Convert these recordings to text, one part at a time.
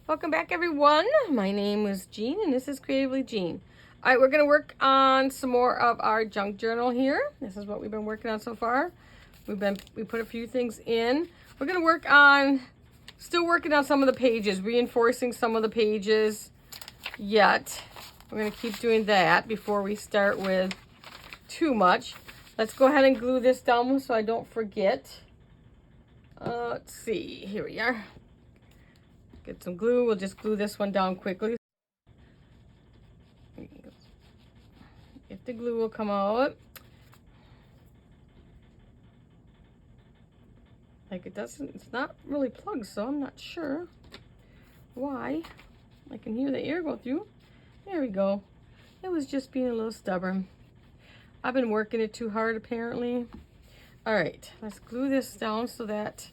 Welcome back, everyone. My name is Jean, and this is Creatively Jean. All right, we're going to work on some more of our junk journal here. This is what we've been working on so far. We put a few things in. We're going to work on, still working on some of the pages, reinforcing some of the pages yet. We're going to keep doing that before we start with too much. Let's go ahead and glue this down so I don't forget. Let's see, here we are. Get some glue. We'll just glue this one down quickly. If the glue will come out. Like it's not really plugged, so I'm not sure why. I can hear the air go through. There we go. It was just being a little stubborn. I've been working it too hard apparently. All right, let's glue this down so that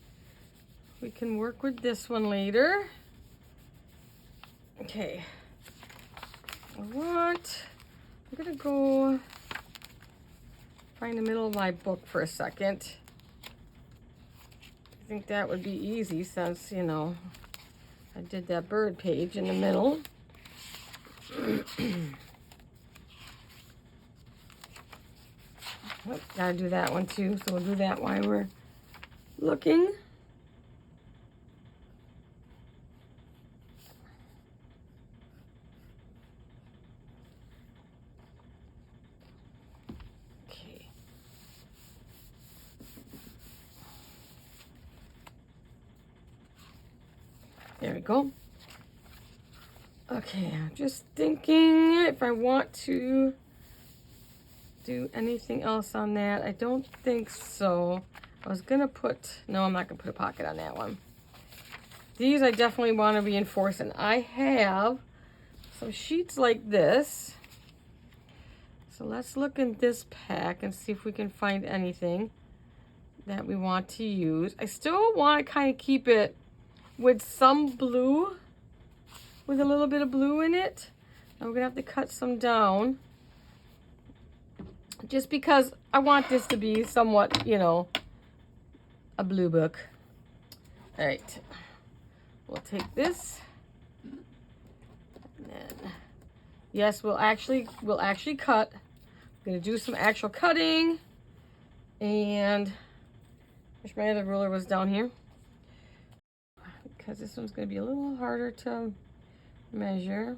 we can work with this one later. Okay, I'm gonna go find the middle of my book for a second. I think that would be easy since, you know, I did that bird page in the middle. Oh, gotta do that one too, so we'll do that while we're looking. There we go. Okay, I'm just thinking if I want to do anything else on that. I don't think so. I was gonna no, I'm not gonna put a pocket on that one. These I definitely want to reinforce, and I have some sheets like this. So let's look in this pack and see if we can find anything that we want to use. I still want to kind of keep it with some blue, with a little bit of blue in it. And we're gonna have to cut some down just because I want this to be somewhat, you know, a blue book. All right, we'll take this. And then, yes, we'll actually cut. I'm gonna do some actual cutting, and wish my other ruler was down here, because this one's going to be a little harder to measure.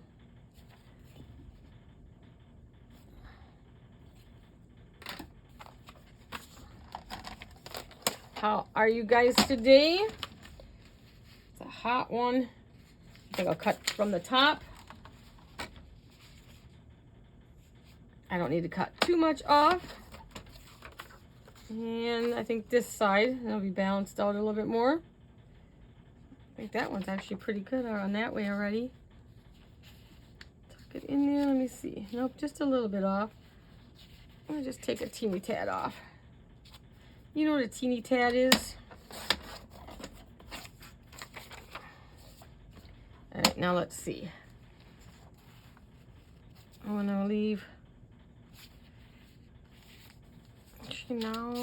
How are you guys today? It's a hot one. I think I'll cut from the top. I don't need to cut too much off. And I think this side, it'll be balanced out a little bit more. I think that one's actually pretty good on that way already. Tuck it in there, let me see. Nope, just a little bit off. I'm gonna just take a teeny tad off. You know what a teeny tad is? All right, now let's see. I'm gonna leave. Actually, now,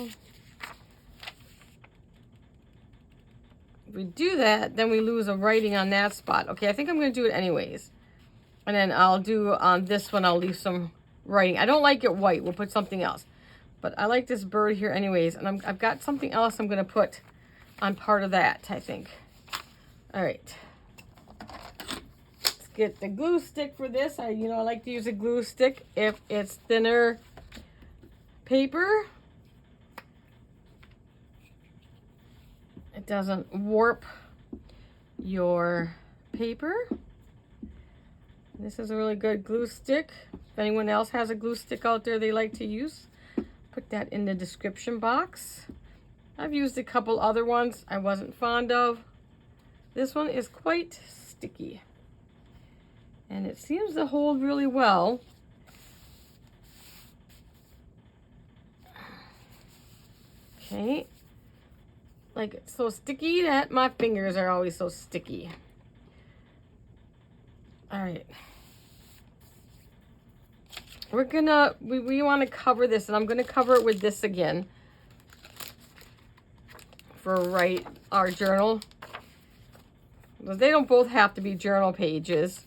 if we do that, then we lose a writing on that spot. Okay, I think I'm going to do it anyways. And then I'll do on this one, I'll leave some writing. I don't like it white. We'll put something else. But I like this bird here anyways. And I've got something else I'm going to put on part of that, I think. All right. Let's get the glue stick for this. I like to use a glue stick if it's thinner paper. It doesn't warp your paper. This is a really good glue stick. If anyone else has a glue stick out there they like to use, put that in the description box. I've used a couple other ones I wasn't fond of. This one is quite sticky, and it seems to hold really well. Okay. Like, it's so sticky that my fingers are always so sticky. All right. We're gonna, we want to cover this, and I'm gonna cover it with this again for our journal. They don't both have to be journal pages.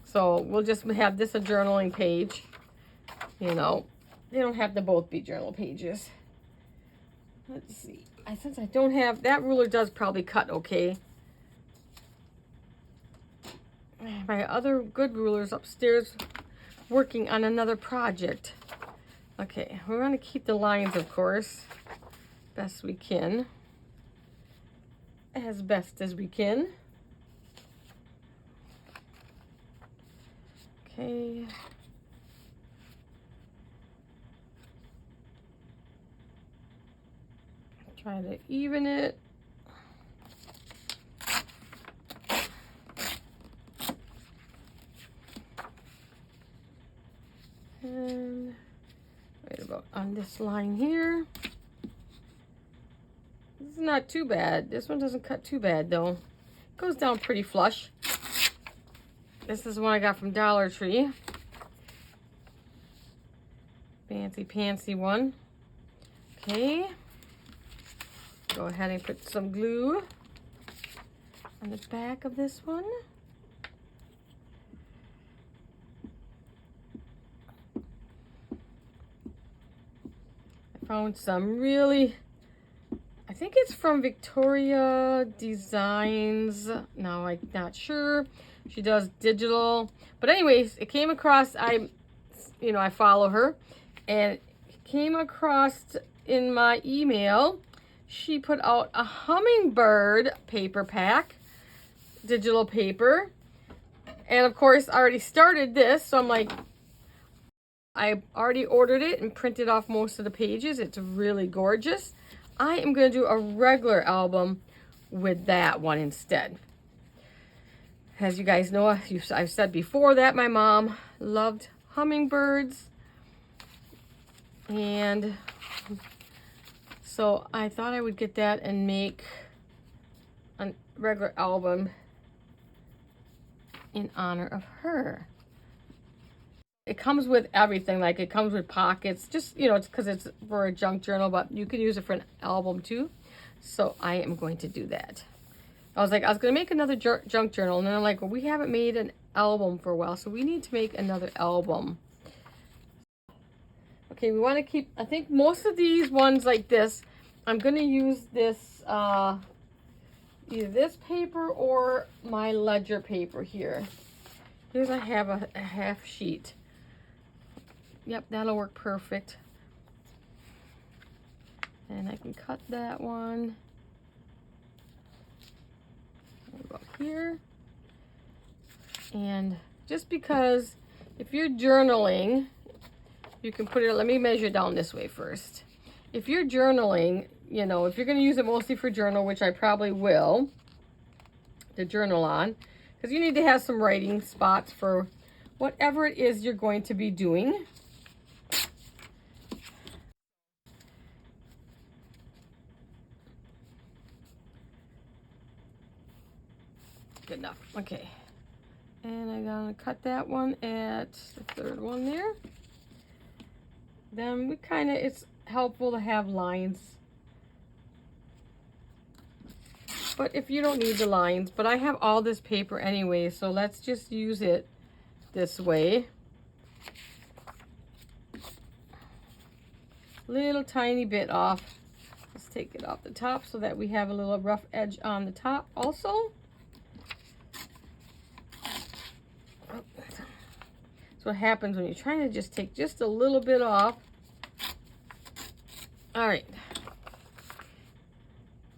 So we'll just have this a journaling page. You know, they don't have to both be journal pages. Let's see. Since I don't have, that ruler does probably cut okay. My other good ruler's upstairs working on another project. Okay, we're going to keep the lines, of course, best we can. As best as we can. Okay. Try to even it. And right about on this line here. This is not too bad. This one doesn't cut too bad though. It goes down pretty flush. This is one I got from Dollar Tree. Fancy pantsy one. Okay. Go ahead and put some glue on the back of this one. I found some really, I think it's from Victoria Designs. Now I'm not sure. She does digital. But anyways, it came across, I follow her. And it came across in my email. She put out a hummingbird paper pack. Digital paper. And of course, I already started this. So I'm like, I already ordered it and printed off most of the pages. It's really gorgeous. I am going to do a regular album with that one instead. As you guys know, I've said before that my mom loved hummingbirds. And so I thought I would get that and make a regular album in honor of her. It comes with everything, like it comes with pockets, just, it's because it's for a junk journal, but you can use it for an album too. So I am going to do that. I was going to make another junk journal, and then I'm like, well, we haven't made an album for a while, so we need to make another album. Okay, we want to keep, I think most of these ones like this, I'm going to use this, either this paper or my ledger paper here. Here's, I have a half sheet. Yep, that'll work perfect. And I can cut that one. About here. And just because if you're journaling, you can put it, let me measure down this way first. If you're journaling, if you're going to use it mostly for journal, which I probably will, to journal on, because you need to have some writing spots for whatever it is you're going to be doing. Good enough. Okay. And I'm going to cut that one at the third one there. Then it's helpful to have lines. But if you don't need the lines, but I have all this paper anyway, so let's just use it this way. Little tiny bit off. Let's take it off the top so that we have a little rough edge on the top also. That's what happens when you're trying to just take just a little bit off. All right.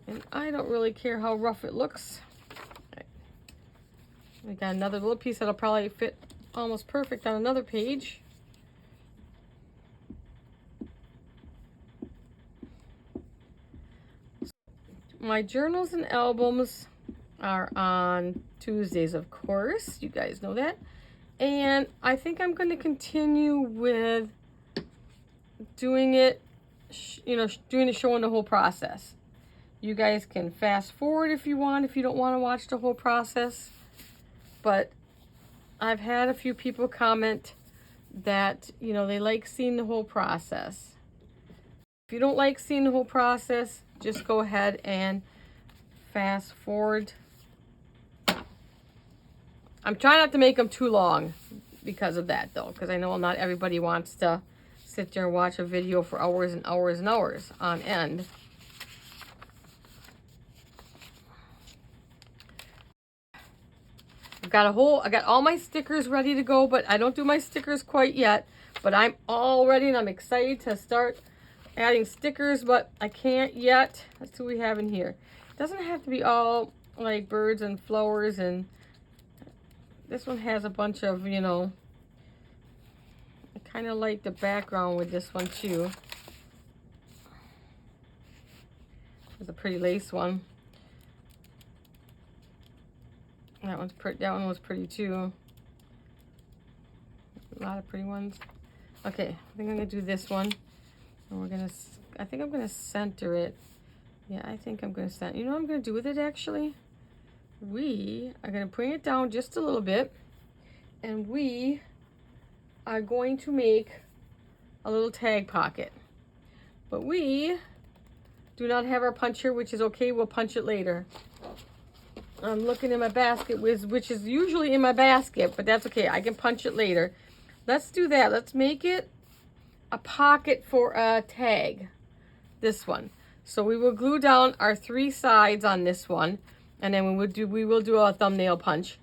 And I don't really care how rough it looks. Right. We got another little piece that'll probably fit almost perfect on another page. My journals and albums are on Tuesdays, of course. You guys know that. And I think I'm going to continue with doing it, showing the whole process. You guys can fast forward if you want, if you don't want to watch the whole process. But I've had a few people comment that, they like seeing the whole process. If you don't like seeing the whole process, just go ahead and fast forward I'm trying not to make them too long because of that, though, because I know not everybody wants to sit there and watch a video for hours and hours and hours on end. I got all my stickers ready to go, but I don't do my stickers quite yet. But I'm all ready and I'm excited to start adding stickers, but I can't yet. Let's see what we have in here. It doesn't have to be all like birds and flowers, and this one has a bunch of, you know, I kind of like the background with this one too. It's a pretty lace one. That one's pretty. That one was pretty too. A lot of pretty ones. Okay, I think I'm gonna do this one, and we're gonna. I think I'm gonna center it. Yeah, I think I'm gonna center. You know what I'm gonna do with it actually? We are gonna bring it down just a little bit, and we are going to make a little tag pocket. But we do not have our puncher, which is okay. We'll punch it later. I'm looking in my basket, which is usually in my basket, but that's okay. I can punch it later. Let's do that. Let's make it a pocket for a tag. This one. So we will glue down our 3 sides on this one, and then we will do a thumbnail punch,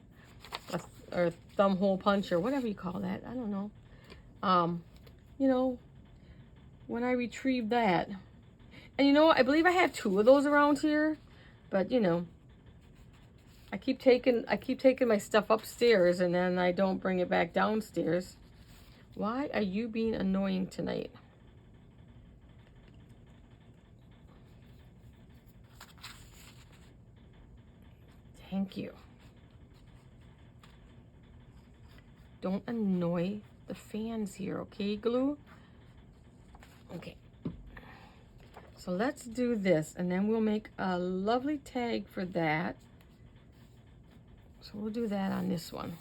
or thumb hole punch, or whatever you call that. I don't know. You know, when I retrieve that, and you know what? I believe I have 2 of those around here, but you know. I keep taking my stuff upstairs and then I don't bring it back downstairs. Why are you being annoying tonight? Thank you. Don't annoy the fans here, okay, Glue? Okay. So let's do this, and then we'll make a lovely tag for that. So we'll do that on this one.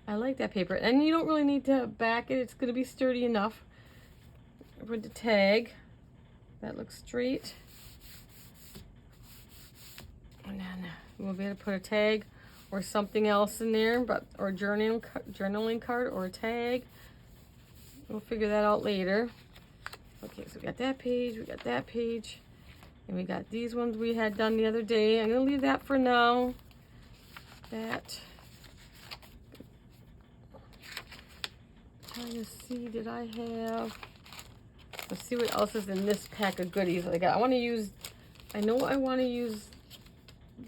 I like that paper. And you don't really need to back it. It's going to be sturdy enough. With the tag. That looks straight. And then we'll be able to put a tag or something else in there. Or journaling card or a tag. We'll figure that out later. Okay, so we got that page. We got that page. And we got these ones we had done the other day. I'm going to leave that for now. That. Trying to see, did I have? Let's see what else is in this pack of goodies I got. I want to use. I know I want to use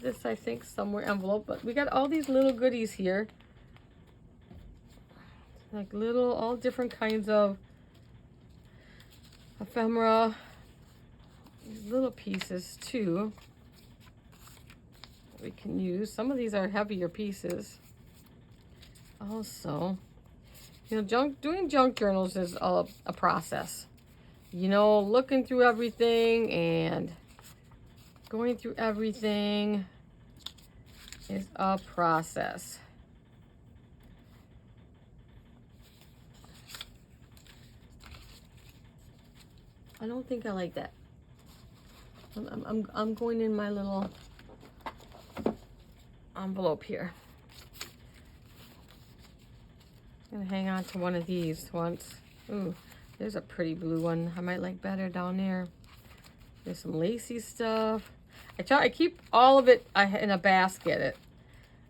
this. I think somewhere envelope, but we got all these little goodies here, like little, all different kinds of ephemera. These little pieces too. We can use. Some of these are heavier pieces. Also, you know, doing junk journals is a process. You know, looking through everything and going through everything is a process. I don't think I like that. I'm going in my little envelope here. I'm gonna hang on to one of these once. Ooh, there's a pretty blue one I might like better down there. There's some lacy stuff. I keep all of it in a basket.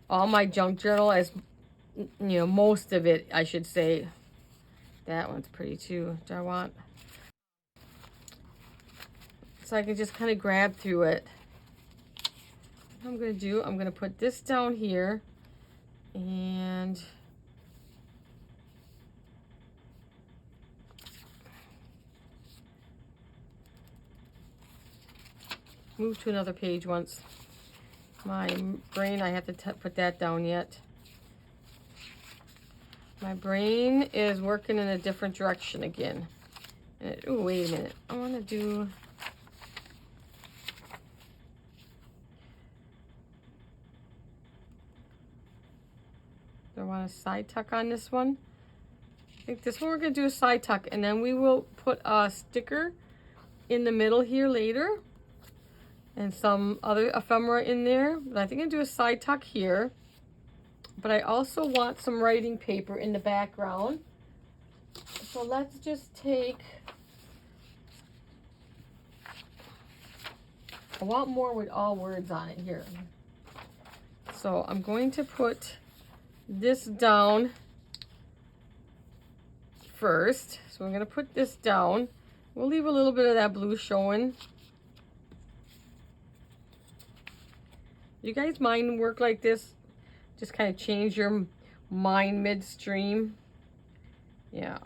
All my junk journal, as you know, most of it, I should say. That one's pretty too. Do I want? So I can just kind of grab through it. What I'm going to do, I'm going to put this down here and move to another page once. My brain, I have to put that down yet. My brain is working in a different direction again. Oh, wait a minute. I want to do... I want a side tuck on this one. I think this one we're going to do a side tuck, and then we will put a sticker in the middle here later and some other ephemera in there. But I think I'm going to do a side tuck here, but I also want some writing paper in the background. So let's just take, I want more with all words on it here. So I'm going to put this down first. So I'm going to put this down. We'll leave a little bit of that blue showing. You guys mind work like this? Just kind of change your mind midstream. Yeah.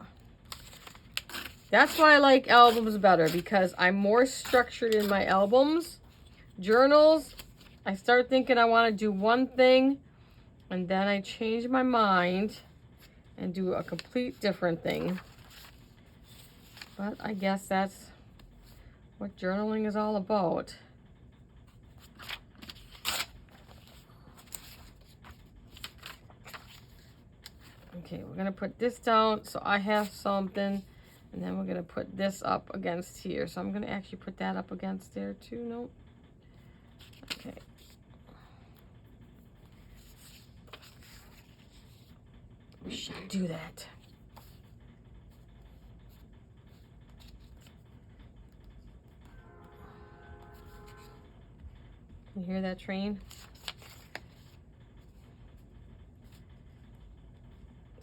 That's why I like albums better, because I'm more structured in my albums. Journals, I start thinking I want to do one thing, and then I change my mind and do a complete different thing. But I guess that's what journaling is all about. Okay, we're gonna put this down so I have something, and then we're gonna put this up against here. So I'm gonna actually put that up against there too. Nope. Okay. We should do that. You hear that train?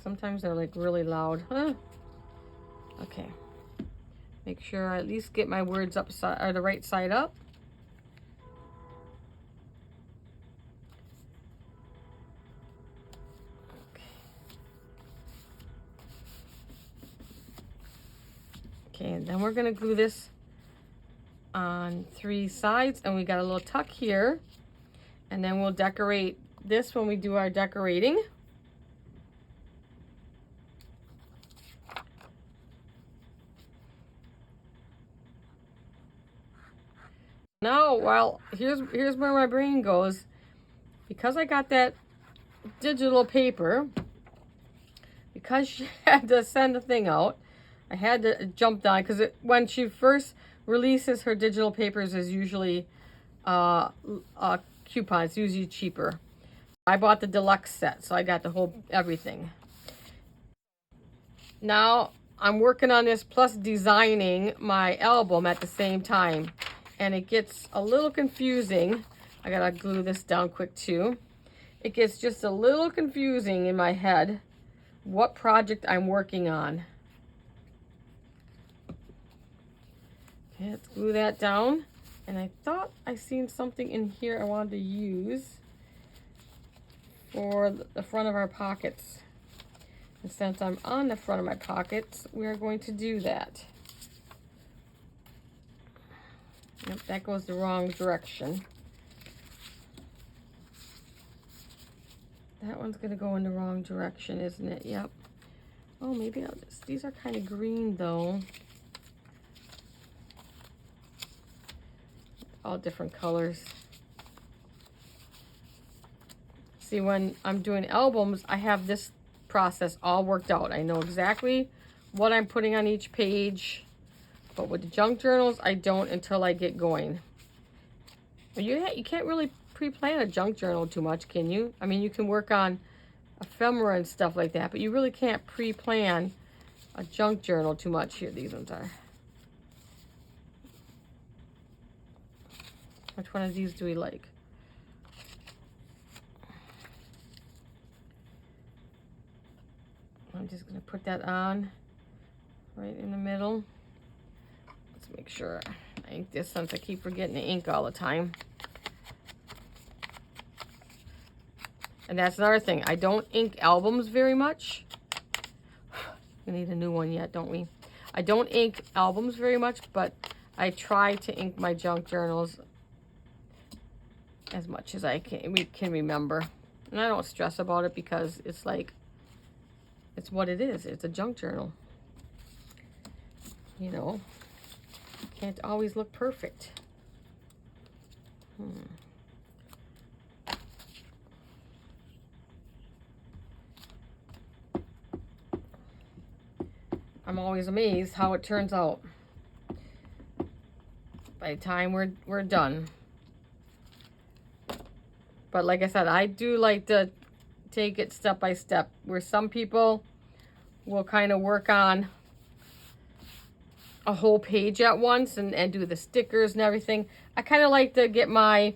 Sometimes they're like really loud. Huh? Okay. Make sure I at least get my words upside, or the right side up. Okay, and then we're gonna glue this on 3 sides, and we got a little tuck here, and then we'll decorate this when we do our decorating. Now, well, here's where my brain goes. Because I got that digital paper, because she had to send the thing out, I had to jump down, because when she first releases her digital papers is usually coupons, usually cheaper. I bought the deluxe set, so I got the whole everything. Now I'm working on this plus designing my album at the same time, and it gets a little confusing. I gotta glue this down quick too. It gets just a little confusing in my head what project I'm working on. Okay, let's glue that down. And I thought I seen something in here I wanted to use for the front of our pockets. And since I'm on the front of my pockets, we are going to do that. Yep, that goes the wrong direction. That one's gonna go in the wrong direction, isn't it? Yep. Oh, maybe I'll just, these are kind of green though. All different colors. See, when I'm doing albums, I have this process all worked out. I know exactly what I'm putting on each page, but with the junk journals, I don't until I get going. You can't really pre-plan a junk journal too much, can you? I mean, you can work on ephemera and stuff like that, but you really can't pre-plan a junk journal too much. Here, these ones are. Which one of these do we like? I'm just gonna put that on right in the middle. Let's make sure I ink this since I keep forgetting to ink all the time. And that's another thing. I don't ink albums very much. We need a new one yet, don't we? I don't ink albums very much, but I try to ink my junk journals as much as I can remember. And I don't stress about it because it's like, it's what it is. It's a junk journal. You know, can't always look perfect. I'm always amazed how it turns out by the time we're done. But like I said, I do like to take it step by step, where some people will kind of work on a whole page at once and do the stickers and everything. I kind of like to get my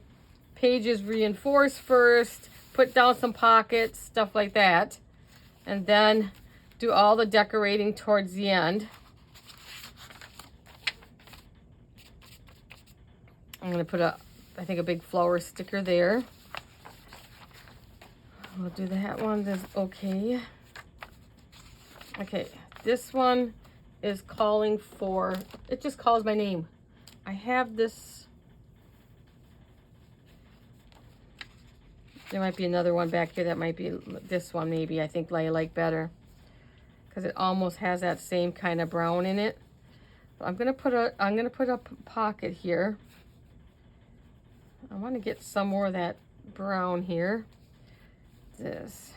pages reinforced first, put down some pockets, stuff like that, and then do all the decorating towards the end. I'm going to put I think a big flower sticker there. We'll do that one. That's okay. Okay, this one is calling for, it just calls my name. I have this, there might be another one back here that might be this one maybe. I think I like better because it almost has that same kind of brown in it. But I'm gonna put a pocket here. I want to get some more of that brown here. This.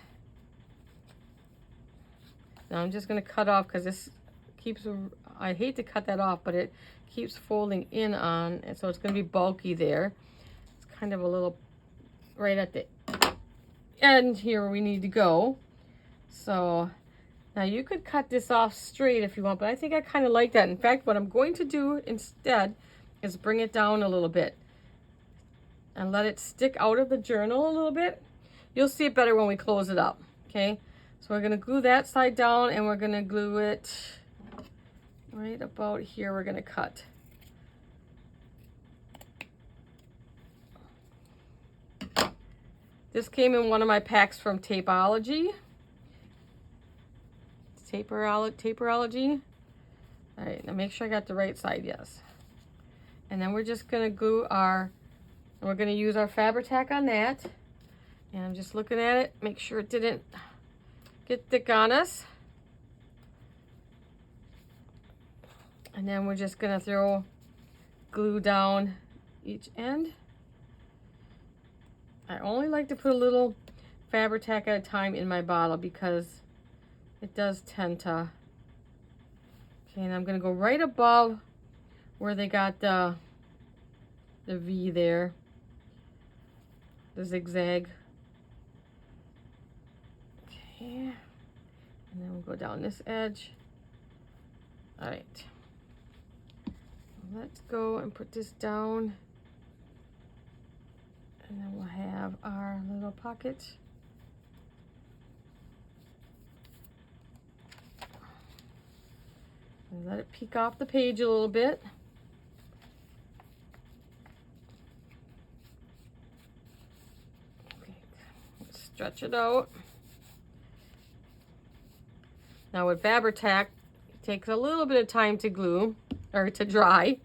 Now I'm just going to cut off because this keeps, I hate to cut that off, but it keeps folding in on, and so it's going to be bulky there. It's kind of a little right at the end here where we need to go. So now you could cut this off straight if you want, but I think I kind of like that. In fact, what I'm going to do instead is bring it down a little bit and let it stick out of the journal a little bit. You'll see it better when we close it up, okay? So we're gonna glue that side down and we're gonna glue it right about here. We're gonna cut. This came in one of my packs from Tapeology. Tapeology. All right, now make sure I got the right side, yes. And then we're just gonna glue we're gonna use our Fabri-Tac on that. And I'm just looking at it, make sure it didn't get thick on us. And then we're just gonna throw glue down each end. I only like to put a little Fabri-Tac at a time in my bottle because it does tend to. Okay, and I'm gonna go right above where they got the V there, the zigzag. Okay, and then we'll go down this edge. All right, let's go and put this down, and then we'll have our little pocket. And let it peek off the page a little bit. Okay, let's stretch it out. Now with Fabri-Tac, it takes a little bit of time to glue, or to dry.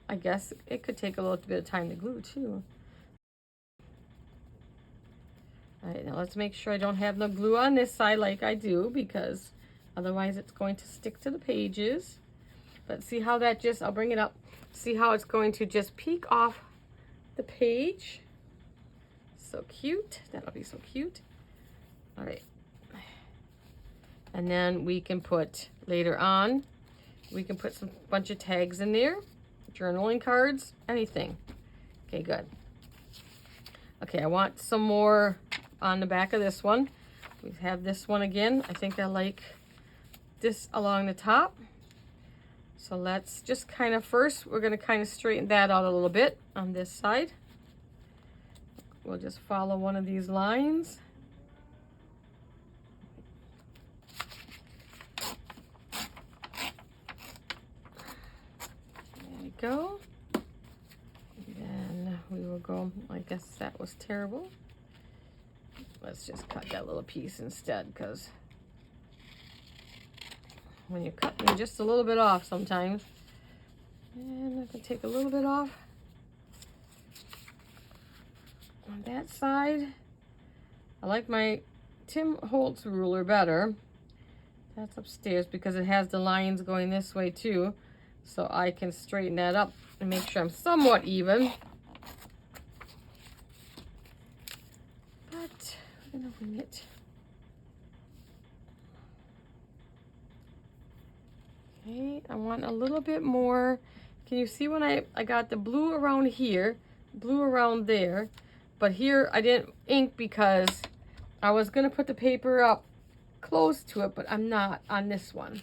I guess it could take a little bit of time to glue too. All right, now let's make sure I don't have no glue on this side like I do, because otherwise it's going to stick to the pages. But see how that just, I'll bring it up. See how it's going to just peek off the page. So cute, that'll be so cute. All right. And then we can put, later on, we can put some bunch of tags in there, journaling cards, anything. Okay, good. Okay, I want some more on the back of this one. We have this one again. I think I like this along the top. So let's just kind of, first, we're gonna kind of straighten that out a little bit on this side. We'll just follow one of these lines. Go, and then we will go, I guess that was terrible. Let's just cut that little piece instead, because when you're cutting just a little bit off sometimes, and I can take a little bit off on that side. I like my Tim Holtz ruler better. That's upstairs because it has the lines going this way too. So I can straighten that up and make sure I'm somewhat even. But we're gonna wing it. Okay, I want a little bit more. Can you see when I got the blue around here, blue around there, but here I didn't ink because I was gonna put the paper up close to it, but I'm not on this one.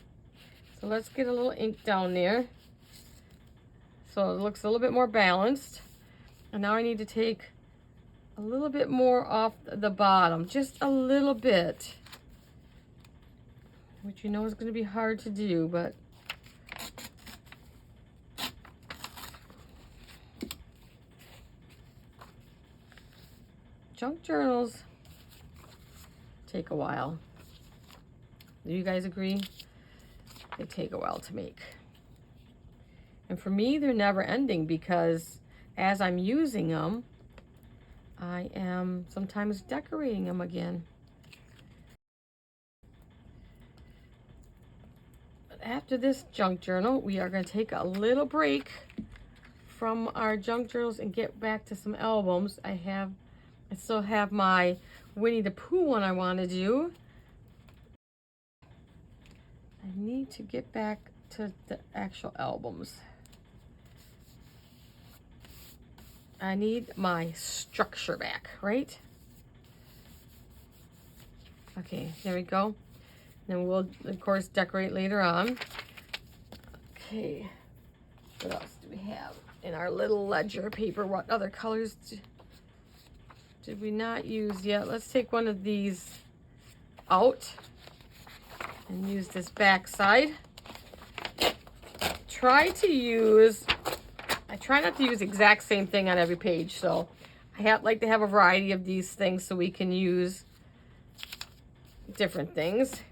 So let's get a little ink down there. So it looks a little bit more balanced. And now I need to take a little bit more off the bottom, just a little bit. Which you know is gonna be hard to do, but junk journals take a while. Do you guys agree? They take a while to make. And for me, they're never ending because as I'm using them, I am sometimes decorating them again. But after this junk journal, we are going to take a little break from our junk journals and get back to some albums. I still have my Winnie the Pooh one I want to do. I need to get back to the actual albums. I need my structure back, right? Okay, there we go. Then we'll, of course, decorate later on. Okay, what else do we have in our little ledger paper? What other colors did we not use yet? Let's take one of these out and use this back side. I try not to use the exact same thing on every page, so I like to have a variety of these things so we can use different things.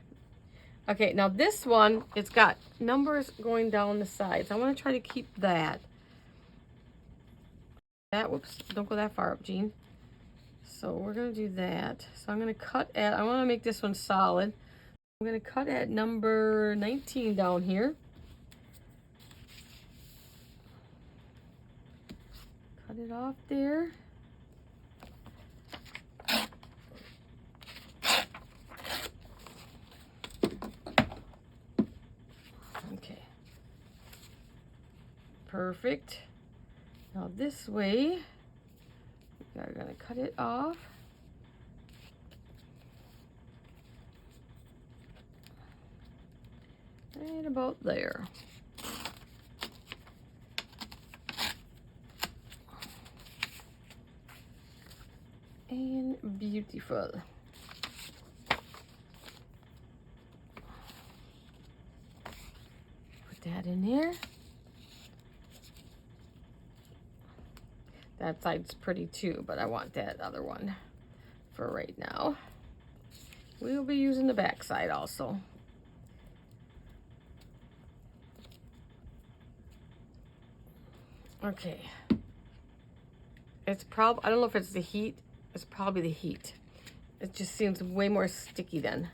Okay, now this one, it's got numbers going down the sides. I want to try to keep that. Whoops, don't go that far up, Jean. So we're going to do that. So I'm going to I want to make this one solid. I'm going to cut at number 19 down here. Cut it off there. Okay. Perfect. Now this way, we're going to cut it off. Right about there. And beautiful. Put that in there. That side's pretty too, but I want that other one for right now. We'll be using the back side also. Okay. It's probably, I don't know if it's the heat. It's probably the heat. It just seems way more sticky than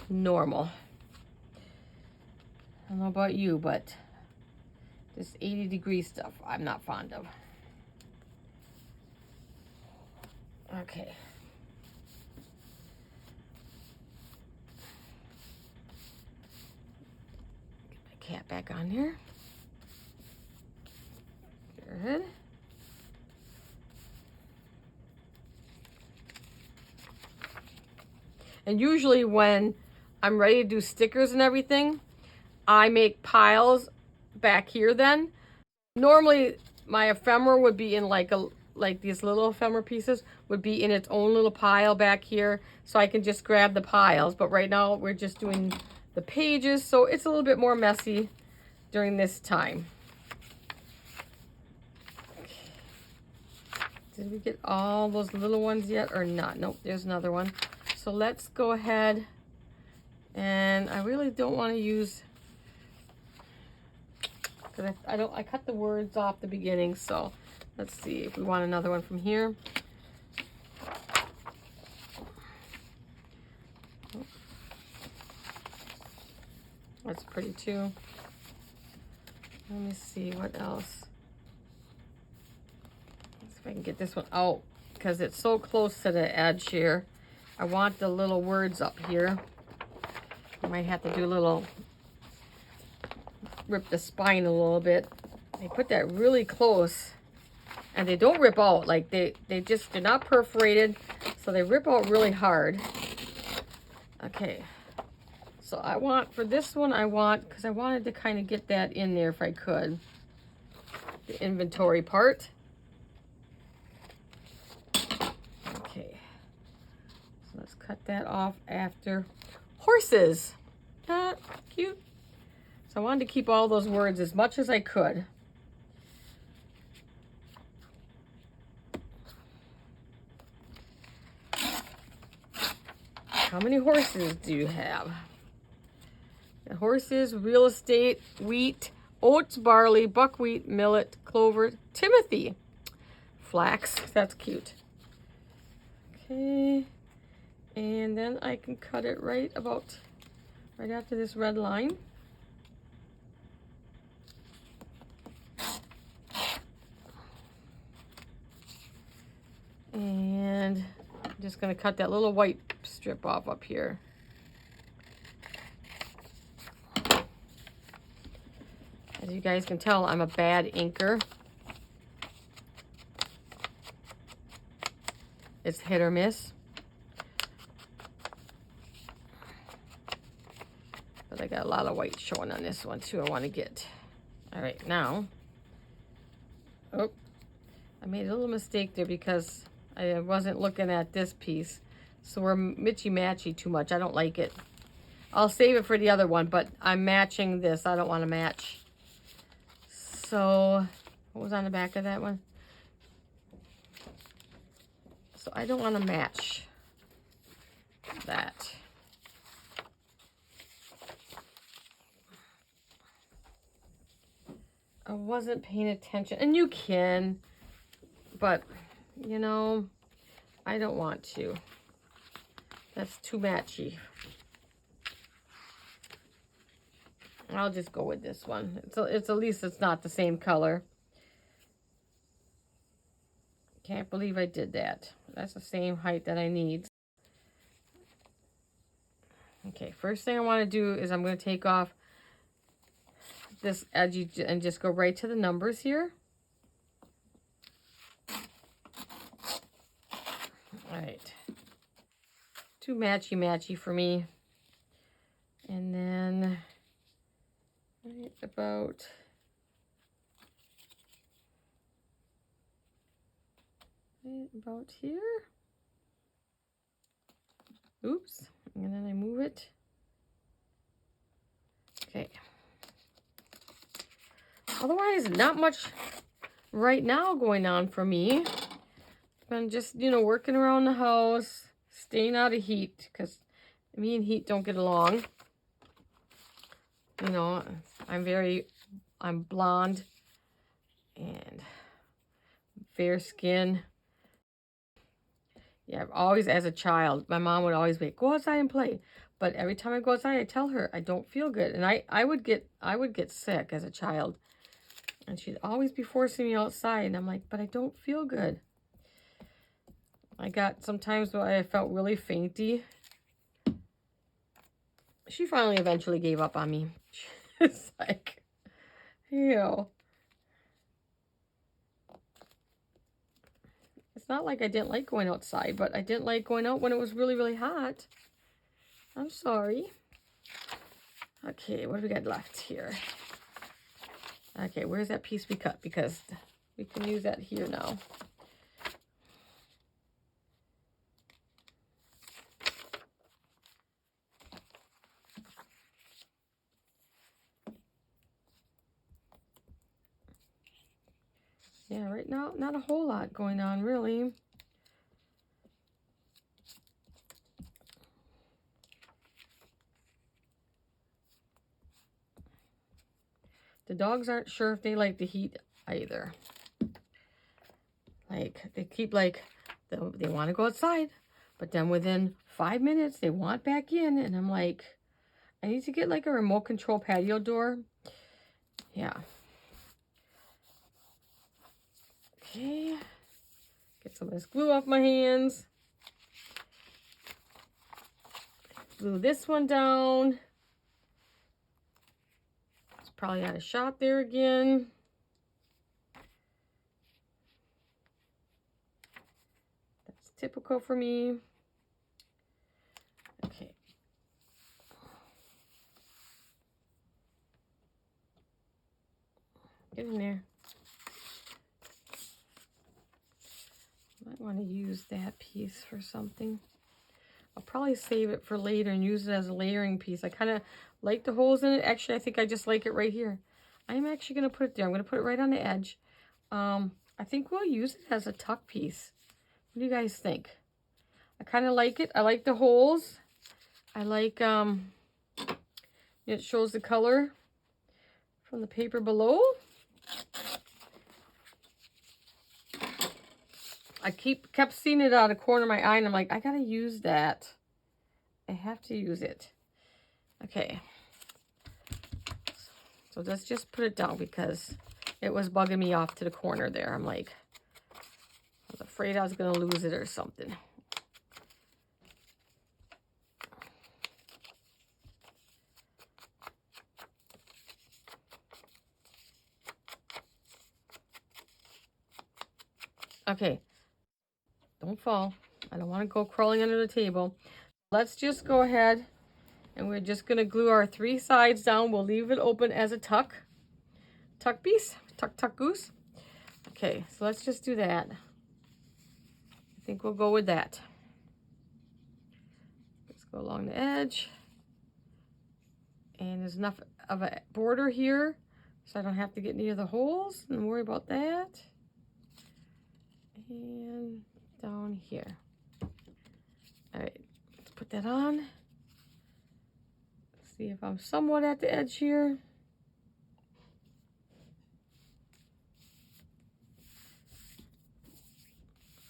normal. I don't know about you, but this 80-degree stuff I'm not fond of. Okay. Get my cap back on there. Good. And usually when I'm ready to do stickers and everything, I make piles back here then. Normally my ephemera would be in like these little ephemera pieces would be in its own little pile back here, so I can just grab the piles. But right now we're just doing the pages, so it's a little bit more messy during this time. Did we get all those little ones yet or not? Nope, there's another one. So let's go ahead, and I really don't want to use, because I cut the words off the beginning, so let's see if we want another one from here. That's pretty too. Let me see what else. Let's see if I can get this one out, because it's so close to the edge here. I want the little words up here. I might have to do a little, rip the spine a little bit. I put that really close And they don't rip out. Like they're not perforated, so they rip out really hard. Okay. So I want, for this one, because I wanted to kind of get that in there if I could. The inventory part. Okay. So let's cut that off after. Horses. Cute. So I wanted to keep all those words as much as I could. How many horses do you have? Horses, real estate, wheat, oats, barley, buckwheat, millet, clover, timothy, flax. That's cute. Okay. And then I can cut it right after this red line. And I'm just going to cut that little white strip off up here. As you guys can tell, I'm a bad inker. It's hit or miss. But I got a lot of white showing on this one too I want to get. All right, now. Oh, I made a little mistake there because I wasn't looking at this piece. So we're matchy-matchy too much. I don't like it. I'll save it for the other one, but I'm matching this. I don't want to match. So, what was on the back of that one? So I don't want to match that. I wasn't paying attention. And you can, but, you know, I don't want to. That's too matchy. I'll just go with this one. It's at least it's not the same color. Can't believe I did that. That's the same height that I need. Okay, first thing I want to do is I'm going to take off this edgy and just go right to the numbers here. All right. Too matchy for me. And then right about here. Oops. And then I move it. Okay. Otherwise, not much right now going on for me. I'm just, you know, working around the house, staying out of heat, because me and heat don't get along. You know, I'm blonde and fair skin. Yeah, I've always, as a child, my mom would always be, go outside and play. But every time I go outside, I tell her I don't feel good. And I would get sick as a child. And she'd always be forcing me outside. And I'm like, but I don't feel good. I got sometimes where I felt really fainty. She finally eventually gave up on me. It's like, you know. It's not like I didn't like going outside, but I didn't like going out when it was really, really hot. I'm sorry. Okay, what do we got left here? Okay, where's that piece we cut? Because we can use that here now. Yeah, right now, not a whole lot going on, really. The dogs aren't sure if they like the heat either. Like, they keep like, they want to go outside, but then within 5 minutes, they want back in, and I'm like, I need to get like a remote control patio door. Yeah. Okay. Get some of this glue off my hands. Glue this one down. It's probably out of shot there again. typical for me. Okay. Get in there. Might want to use that piece for something. I'll probably save it for later and use it as a layering piece. I kind of like the holes in it. Actually, I think I just like it right here. I'm actually going to put it there. I'm going to put it right on the edge. I think we'll use it as a tuck piece. What do you guys think? I kind of like it. I like the holes. I like, it shows the color from the paper below. I kept seeing it out of the corner of my eye, and I'm like, I gotta use that. I have to use it. Okay. So let's just put it down because it was bugging me off to the corner there. I'm like, I was afraid I was gonna lose it or something. Okay. Don't fall. I don't want to go crawling under the table. Let's just go ahead and we're just going to glue our 3 sides down. We'll leave it open as a tuck piece. Tuck goose. Okay, so let's just do that. I think we'll go with that. Let's go along the edge. And there's enough of a border here so I don't have to get near the holes and worry about that. And down here. All right, let's put that on. Let's see if I'm somewhat at the edge here.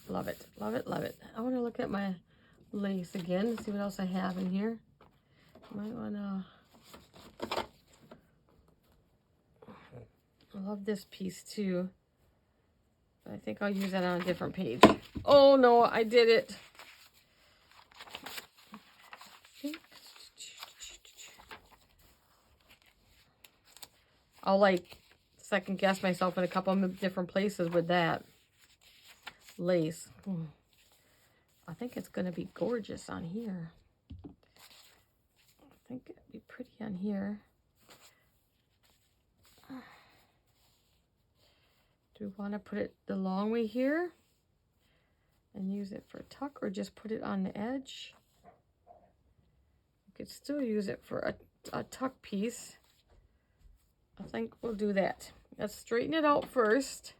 Love it, love it, love it. I want to look at my lace again, see what else I have in here. Might want to... I love this piece too. I think I'll use that on a different page. Oh no, I did it. I'll like second guess myself in a couple of different places with that lace. I think it's going to be gorgeous on here. I think it'd be pretty on here. Do we want to put it the long way here and use it for a tuck, or just put it on the edge? We could still use it for a tuck piece. I think we'll do that. Let's straighten it out first.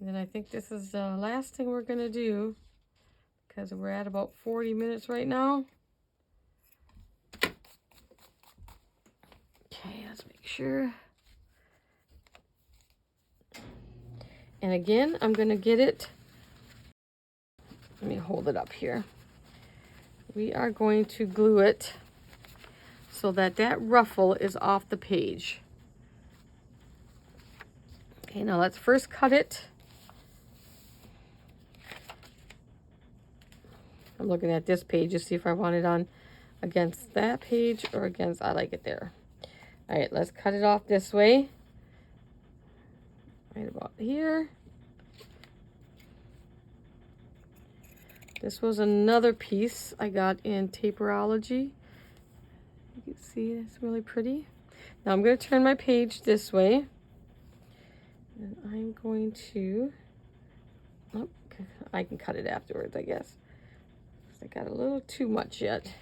And then I think this is the last thing we're going to do because we're at about 40 minutes right now. Okay, let's make sure. And again, I'm going to get it. Let me hold it up here. We are going to glue it so that that ruffle is off the page. Okay, now let's first cut it. I'm looking at this page to see if I want it on against that page or against, I like it there. All right, let's cut it off this way. Right about here. This was another piece I got in Taperology. You can see it's really pretty. Now I'm going to turn my page this way. And I'm going to, oh, I can cut it afterwards, I guess. I got a little too much yet.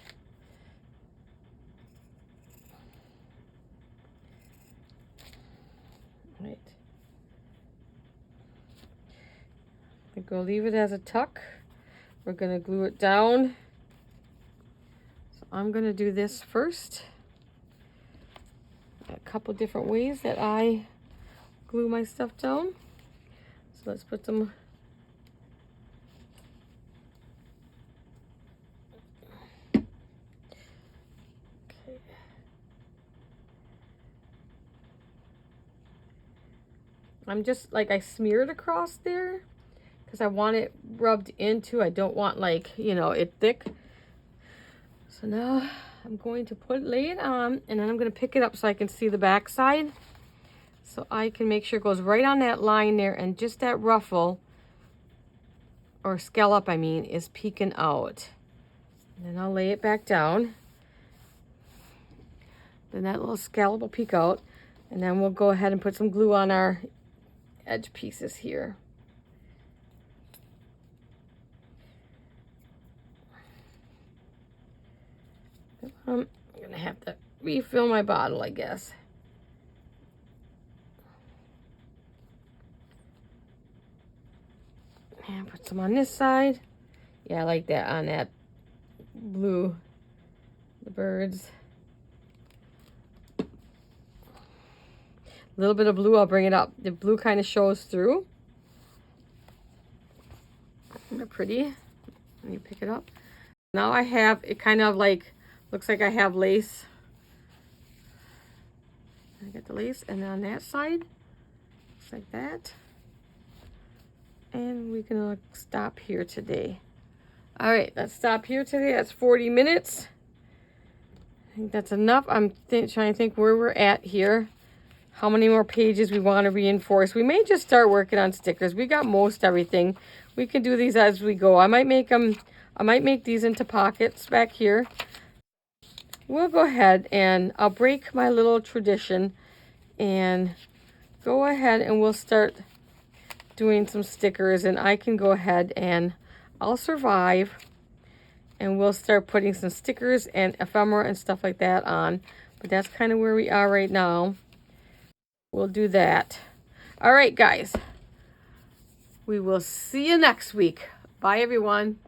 Right. I think we'll leave it as a tuck. We're going to glue it down. So I'm going to do this first. A couple different ways that I glue my stuff down. So let's put some I'm just like, I smear it across there because I want it rubbed into. I don't want, like, you know, it thick. So now I'm going to lay it on, and then I'm going to pick it up so I can see the back side. So I can make sure it goes right on that line there, and just that ruffle or scallop, I mean, is peeking out. And then I'll lay it back down. Then that little scallop will peek out. And then we'll go ahead and put some glue on our edge pieces here. I'm gonna have to refill my bottle, I guess. And put some on this side. Yeah, I like that on that blue, the birds. A little bit of blue, I'll bring it up. The blue kind of shows through. They're pretty. When you pick it up. Now I have, it kind of like, looks like I have lace. I got the lace, and then on that side, looks like that. And we're gonna stop here today. All right, let's stop here today. That's 40 minutes. I think that's enough. I'm trying to think where we're at here. How many more pages we want to reinforce. We may just start working on stickers. We got most everything. We can do these as we go. I might make these into pockets back here. We'll go ahead and I'll break my little tradition and go ahead and we'll start doing some stickers, and I can go ahead and I'll survive and we'll start putting some stickers and ephemera and stuff like that on. But that's kind of where we are right now. We'll do that. All right, guys. We will see you next week. Bye, everyone.